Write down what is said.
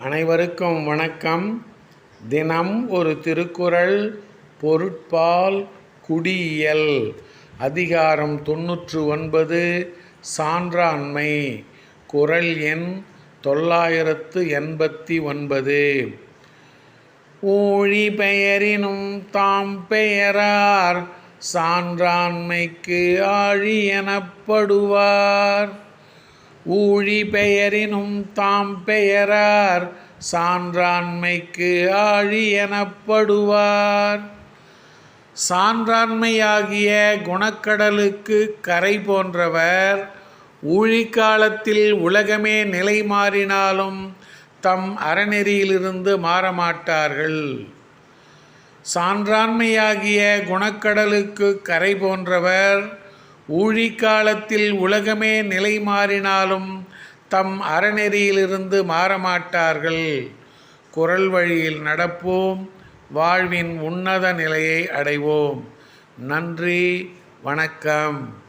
அனைவருக்கும் வணக்கம். தினம் ஒரு திருக்குறள். பொருட்பால் குடியியல். அதிகாரம் 99. சான்றாண்மை. குறள் எண் 989. ஊழி பெயரினும் தாம் பெயரார் சான்றாண்மைக்கு ஆழி எனப்படுவார். ஊழி பெயரினும் தாம் பெயரார் சான்றாண்மைக்கு ஆழி எனப்படுவார். சான்றாண்மையாகிய குணக்கடலுக்கு கரை போன்றவர் ஊழிக்காலத்தில் உலகமே நிலை மாறினாலும் தம் அறநெறியிலிருந்து மாறமாட்டார்கள். சான்றாண்மையாகிய குணக்கடலுக்கு கரை போன்றவர் ஊழிக்காலத்தில் உலகமே நிலை மாறினாலும் தம் அறநெறியிலிருந்து மாறமாட்டார்கள். குறள் வழியில் நடப்போம், வாழ்வின் உன்னத நிலையை அடைவோம். நன்றி, வணக்கம்.